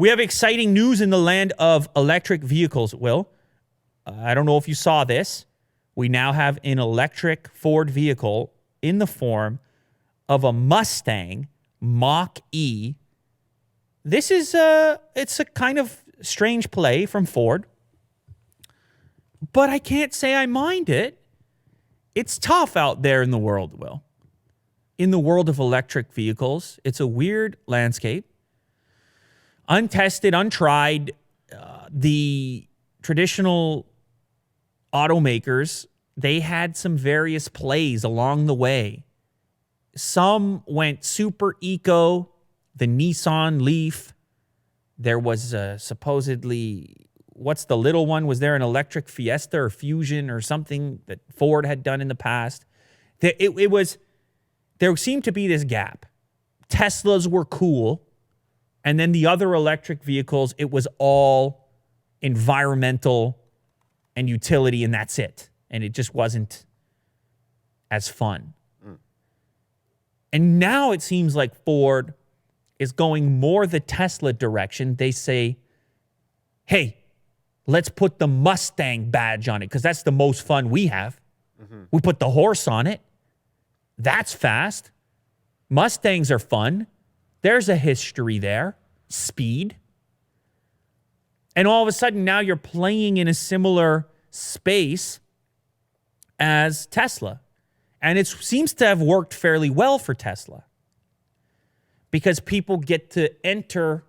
We have exciting news in the land of electric vehicles, Will. I don't know if you saw this. We now have an electric Ford vehicle in the form of a Mustang Mach-E. This is it's a kind of strange play from Ford, but I can't say I mind it. It's tough out there in the world, Will. In the world of electric vehicles, it's a weird landscape. Untested, untried, the traditional automakers, they had some various plays along the way. Some went super eco, the Nissan Leaf. There was supposedly, what's the little one? Was there an electric Fiesta or Fusion or something that Ford had done in the past? There seemed to be this gap. Teslas were cool. And then the other electric vehicles, it was all environmental and utility, and that's it. And it just wasn't as fun. And now it seems like Ford is going more the Tesla direction. They say, hey, let's put the Mustang badge on it because that's the most fun we have. We put the horse on it. That's fast. Mustangs are fun. There's a history there. Speed. And all of a sudden, now you're playing in a similar space as Tesla. And it seems to have worked fairly well for Tesla because people get to enter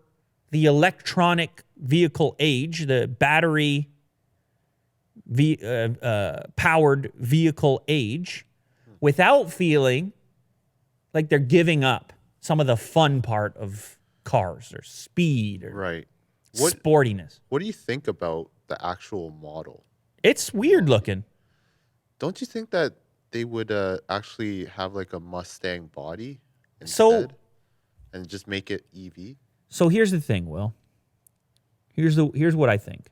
the electronic vehicle age, the battery powered vehicle age, without feeling like they're giving up some of the fun part of cars or speed or sportiness. What do you think about the actual model? It's weird looking. Don't you think that they would actually have like a Mustang body instead and just make it EV? So here's the thing, Will. Here's what I think.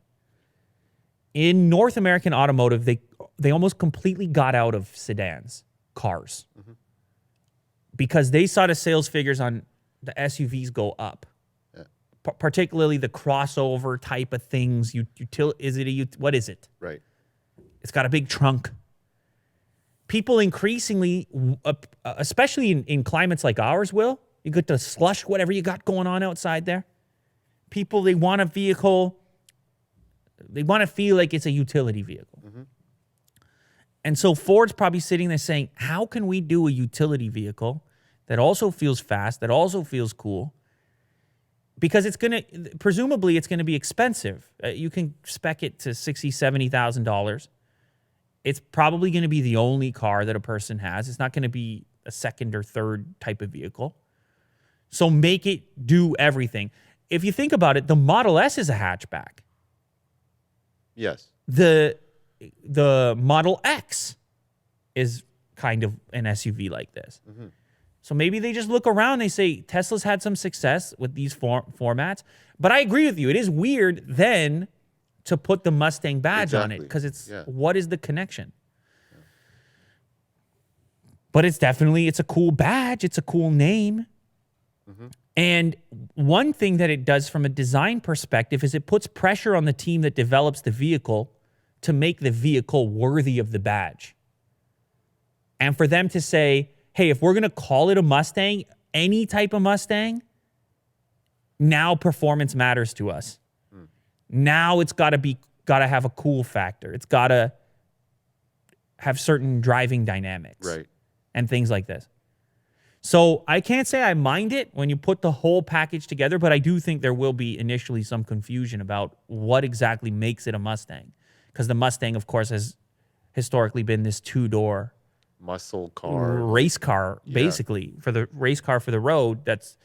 In North American automotive, they almost completely got out of sedans, cars. Because they saw the sales figures on the SUVs go up, particularly the crossover type of things. What is it? Right. It's got a big trunk. People increasingly, especially in climates like ours, Will, you get to slush whatever you got going on outside there. People, they want a vehicle. They want to feel like it's a utility vehicle. And so Ford's probably sitting there saying, how can we do a utility vehicle that also feels fast, that also feels cool? Because presumably it's going to be expensive. You can spec it to $60,000, $70,000. It's probably going to be the only car that a person has. It's not going to be a second or third type of vehicle. So make it do everything. If you think about it, the Model S is a hatchback. Yes. The Model X is kind of an SUV like this. So maybe they just look around, they say, Tesla's had some success with these formats. But I agree with you. It is weird then to put the Mustang badge on it because what is the connection? But it's a cool badge. It's a cool name. And one thing that it does from a design perspective is it puts pressure on the team that develops the vehicle to make the vehicle worthy of the badge. And for them to say, hey, if we're going to call it a Mustang, any type of Mustang, now performance matters to us. Now it's got to have a cool factor. It's got to have certain driving dynamics. Right. And things like this. So I can't say I mind it when you put the whole package together, but I do think there will be initially some confusion about what exactly makes it a Mustang. Because the Mustang, of course, has historically been this two-door muscle car, race car, basically, for the race car for the road. That's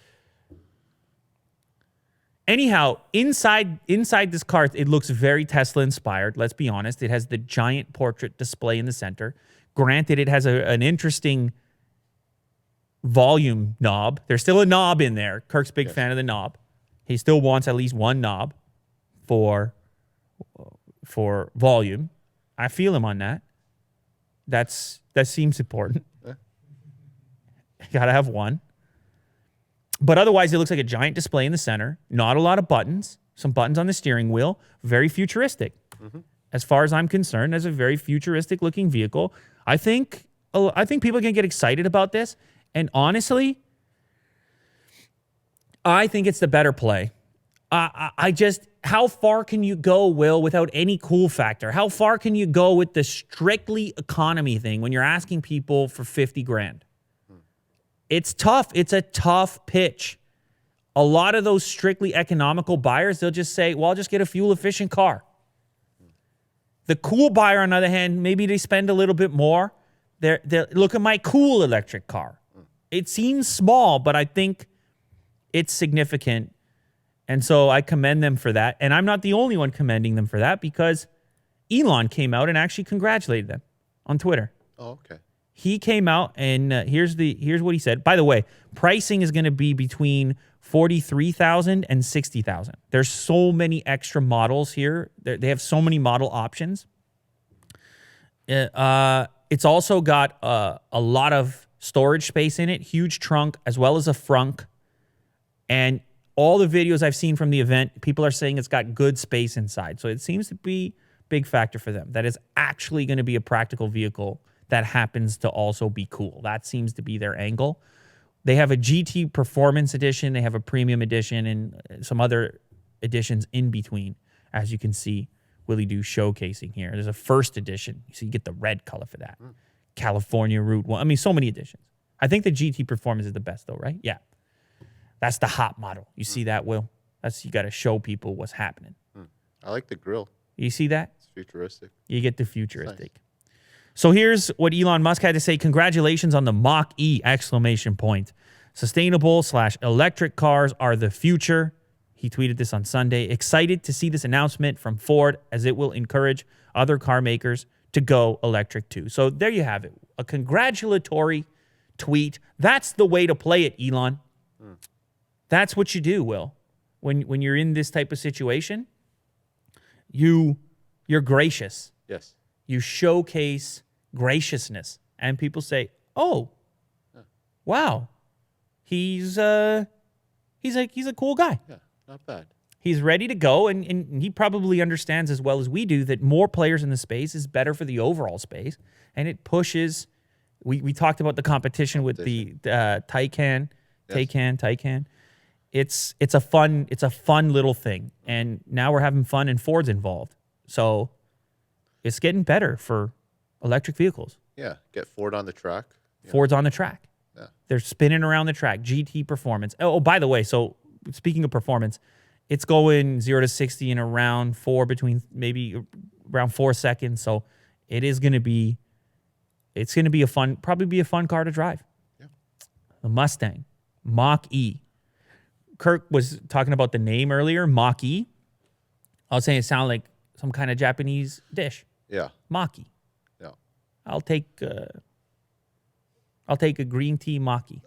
anyhow inside this car. It looks very Tesla inspired. Let's be honest. It has the giant portrait display in the center. Granted, it has an interesting volume knob. There's still a knob in there. Kirk's big fan of the knob. He still wants at least one knob for volume. I feel him on that. That seems important. Gotta have one. But otherwise, it looks like a giant display in the center. Not a lot of buttons. Some buttons on the steering wheel. Very futuristic. As far as I'm concerned, as a very futuristic looking vehicle, I think people are going to get excited about this. And honestly, I think it's the better play. How far can you go, Will, without any cool factor? How far can you go with the strictly economy thing when you're asking people for 50 grand? It's tough. It's a tough pitch. A lot of those strictly economical buyers, they'll just say, well, I'll just get a fuel efficient car. The cool buyer, on the other hand, maybe they spend a little bit more. They're look at my cool electric car. It seems small, but I think it's significant. And so I commend them for that. And I'm not the only one commending them for that because Elon came out and actually congratulated them on Twitter. Oh, okay. He came out and here's what he said. By the way, pricing is going to be between $43,000 and $60,000. There's so many extra models here. They have so many model options. It's also got a lot of storage space in it, huge trunk as well as a frunk. And all the videos I've seen from the event, people are saying it's got good space inside. So it seems to be a big factor for them. That is actually going to be a practical vehicle that happens to also be cool. That seems to be their angle. They have a GT Performance Edition. They have a Premium Edition and some other editions in between, as you can see Willie Do showcasing here. There's a first edition. So you get the red color for that. California Route 1. I mean, so many editions. I think the GT Performance is the best though, right? Yeah. That's the hot model. You see that, Will? You got to show people what's happening. I like the grill. You see that? It's futuristic. You get the futuristic. Nice. So here's what Elon Musk had to say. Congratulations on the Mach-E ! Sustainable/electric cars are the future. He tweeted this on Sunday. Excited to see this announcement from Ford as it will encourage other car makers to go electric too. So there you have it. A congratulatory tweet. That's the way to play it, Elon. That's what you do, Will. When you're in this type of situation, you're gracious. Yes. You showcase graciousness, and people say, "Oh, wow, he's a cool guy." Yeah, not bad. He's ready to go, and he probably understands as well as we do that more players in the space is better for the overall space, and it pushes. We talked about the competition with the Taycan. It's a fun little thing, and now we're having fun, and Ford's involved, so it's getting better for electric vehicles. Yeah, get Ford on the track. Yeah. Ford's on the track. Yeah. They're spinning around the track. GT Performance. Oh, by the way, so speaking of performance, it's going 0 to 60 in around maybe around 4 seconds. So it's going to be probably a fun car to drive. Yeah. The Mustang, Mach-E. Kirk was talking about the name earlier, Mach-E. I was saying it sounded like some kind of Japanese dish. Yeah. Mach-E. Yeah. I'll take a green tea Mach-E.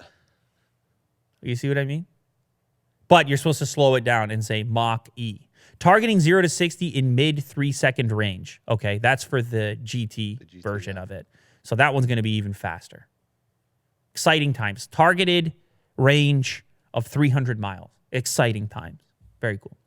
You see what I mean? But you're supposed to slow it down and say Mach-E. Targeting 0 to 60 in mid 3-second range. Okay, that's for the GT version of it. So that one's going to be even faster. Exciting times. Targeted range of 300 miles. Exciting times. Very cool.